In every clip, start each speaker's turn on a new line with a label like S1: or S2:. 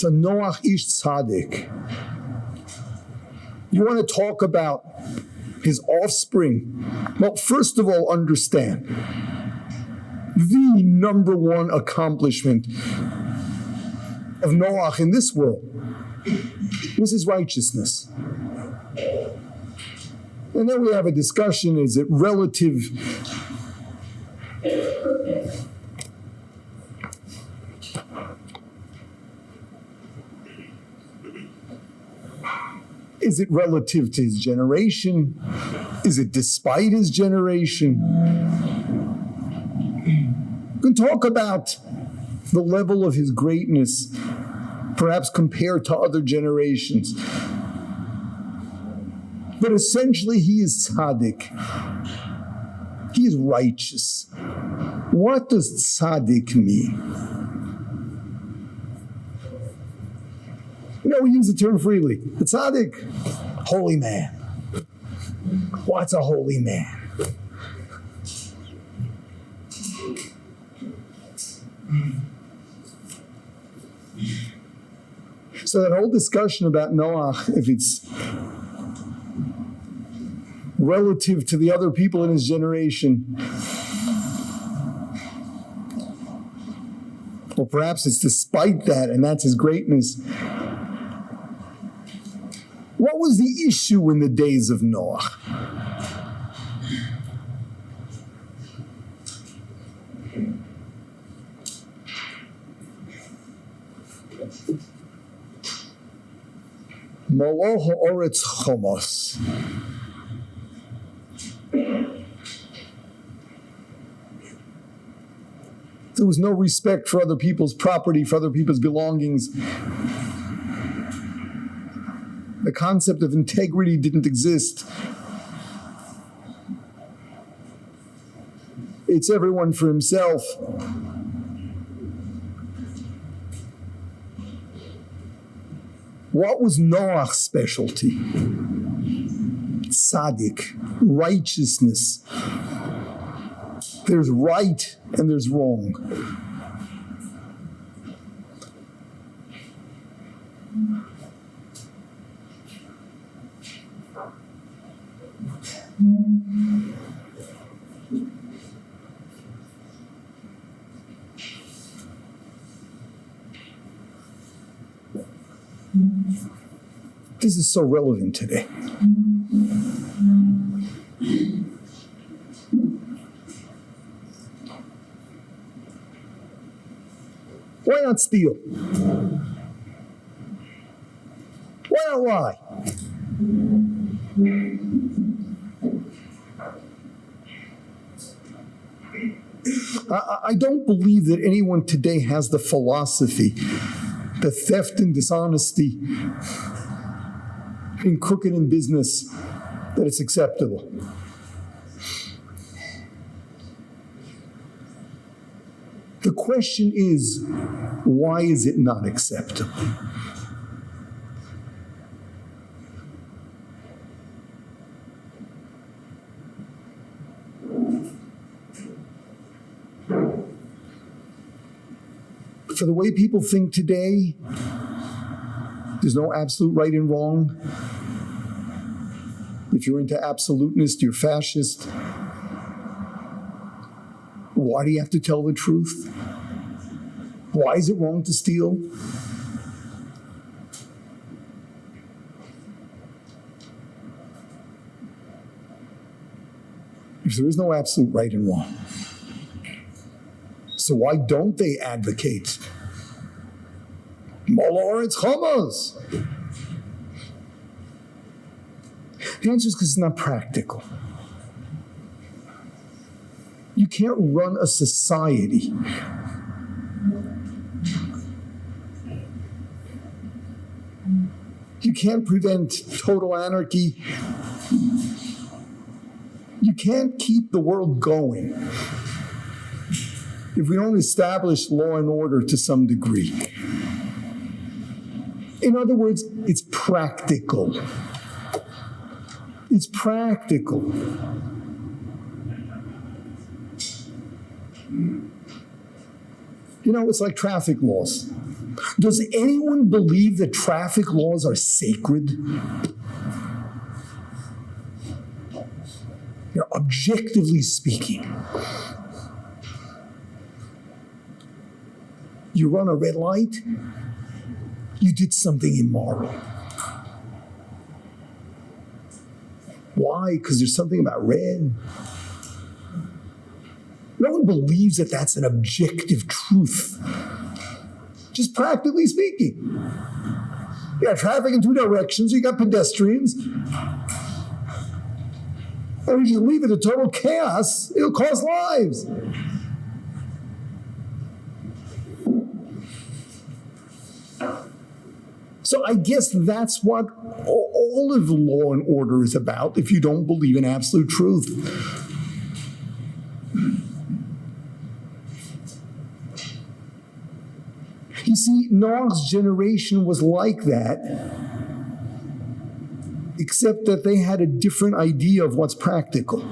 S1: Noach ish tzaddik. You want to talk about his offspring? Well, first of all, understand the number one accomplishment of Noach in this world was his righteousness. And then we have a discussion, is it relative? Is it relative to his generation? Is it despite his generation? We can talk about the level of his greatness, perhaps compared to other generations. But essentially, he is tzaddik. He is righteous. What does tzaddik mean? We use the term freely. The tzaddik, holy man. What's a holy man? So that whole discussion about Noach, if it's relative to the other people in his generation, or perhaps it's despite that, and that's his greatness. What was the issue in the days of Noach? Molo ha'oretz chomos. There was no respect for other people's property, for other people's belongings. The concept of integrity didn't exist. It's everyone for himself. What was Noach's specialty? Tzaddik, righteousness. There's right and there's wrong. This is so relevant today. Why not steal? Why not lie? I don't believe that anyone today has the philosophy that theft and dishonesty, being crooked in business, that it's acceptable. The question is, why is it not acceptable? For the way people think today, there's no absolute right and wrong. If you're into absolutenist, you're fascist. Why do you have to tell the truth? Why is it wrong to steal? If there is no absolute right and wrong, so why don't they advocate Moloretz Chamas? The answer is because it's not practical. You can't run a society you can't prevent total anarchy. You can't keep the world going if we don't establish law and order to some degree. In other words, it's practical. It's practical. It's like traffic laws. Does anyone believe that traffic laws are sacred? Objectively speaking, you run a red light, you did something immoral. Why? Because there's something about red. No one believes that that's an objective truth. Just practically speaking. You got traffic in two directions, you got pedestrians. And we just leave it to total chaos, it'll cost lives. So I guess that's what all of law and order is about if you don't believe in absolute truth. You see, Noach's generation was like that, except that they had a different idea of what's practical.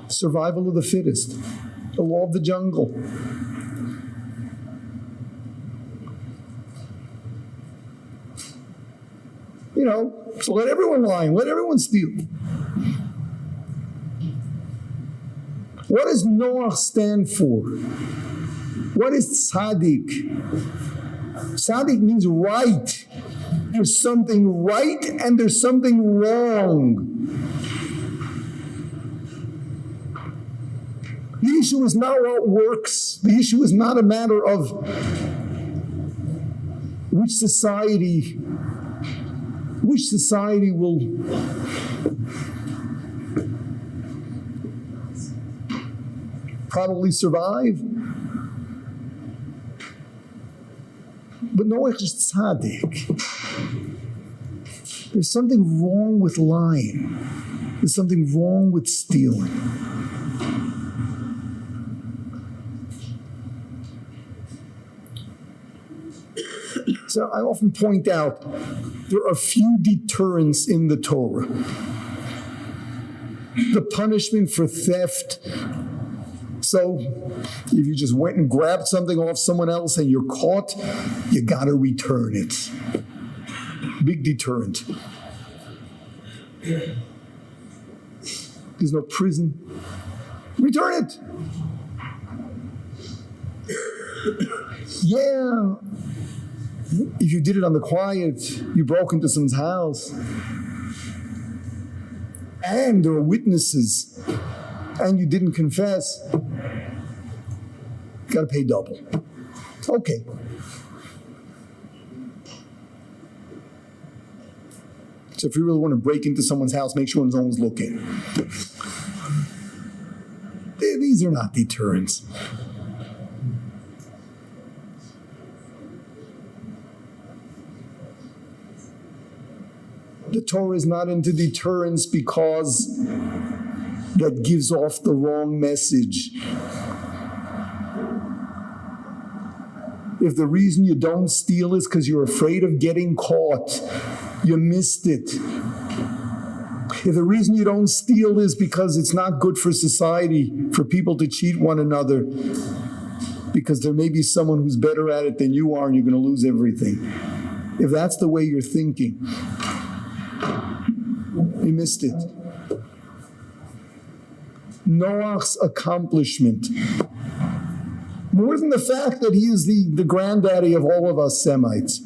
S1: Survival of the fittest, the law of the jungle. So let everyone lie, let everyone steal. What does Noach stand for? What is tzaddik? Tzaddik means right. There's something right and there's something wrong. The issue is not what works. The issue is not a matter of which society will probably survive. But Noach is tzaddik. There's something wrong with lying. There's something wrong with stealing. So I often point out there are few deterrents in the Torah. The punishment for theft. So if you just went and grabbed something off someone else and you're caught, you got to return it. Big deterrent. There's no prison. Return it. Yeah. If you did it on the quiet, you broke into someone's house, and there were witnesses, and you didn't confess, you got to pay double. Okay. So if you really want to break into someone's house, make sure no one's looking. These are not deterrents. The Torah is not into deterrence because that gives off the wrong message. If the reason you don't steal is because you're afraid of getting caught, you missed it. If the reason you don't steal is because it's not good for society for people to cheat one another, because there may be someone who's better at it than you are and you're going to lose everything. If that's the way you're thinking, you missed it. Noach's accomplishment, more than the fact that he is the granddaddy of all of us Semites,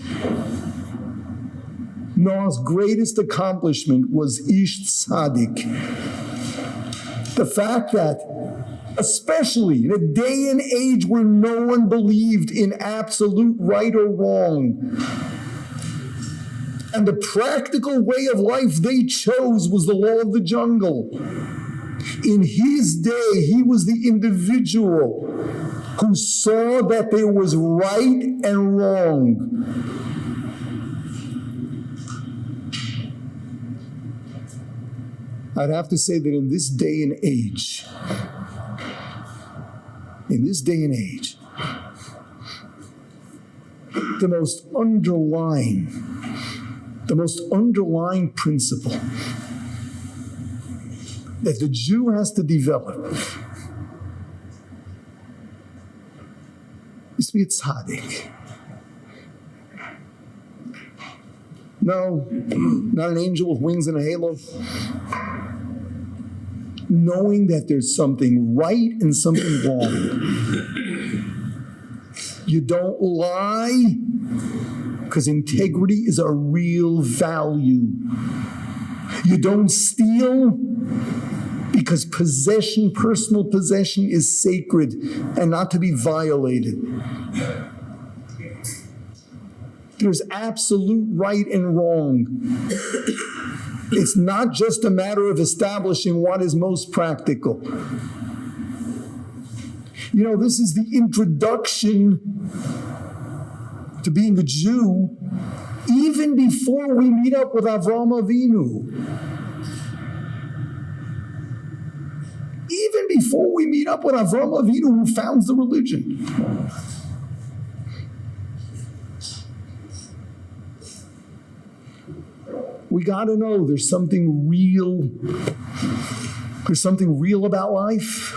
S1: Noah's greatest accomplishment was Ish Tzaddik. The fact that, especially in a day and age where no one believed in absolute right or wrong, and the practical way of life they chose was the law of the jungle. In his day, he was the individual who saw that there was right and wrong. I'd have to say that in this day and age, the most underlying principle that the Jew has to develop is to be a tzaddik. No, not an angel with wings and a halo. Knowing that there's something right and something wrong. You don't lie because integrity is a real value. You don't steal because possession, personal possession, is sacred and not to be violated. There's absolute right and wrong. It's not just a matter of establishing what is most practical. You know, this is the introduction to being a Jew even before we meet up with Avraham Avinu. Even before we meet up with Avraham Avinu, who founds the religion. We got to know there's something real. There's something real about life.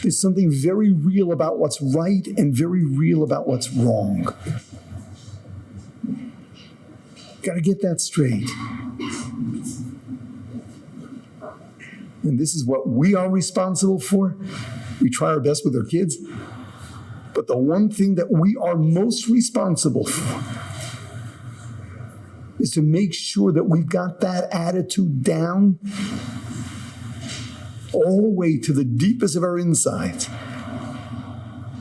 S1: There's something very real about what's right and very real about what's wrong. Got to get that straight. And this is what we are responsible for. We try our best with our kids. But the one thing that we are most responsible for is to make sure that we've got that attitude down all the way to the deepest of our insides.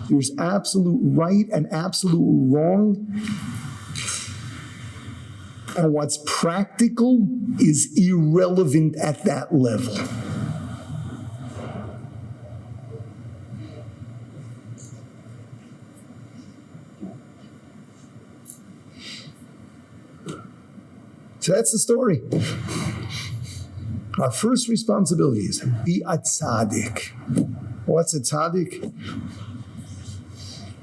S1: There's absolute right and absolute wrong. And what's practical is irrelevant at that level. So that's the story. Our first responsibility is be a tzaddik. What's a tzaddik?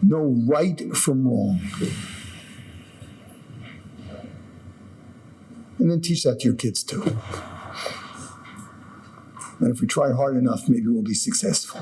S1: Know right from wrong. And then teach that to your kids too. And if we try hard enough, maybe we'll be successful.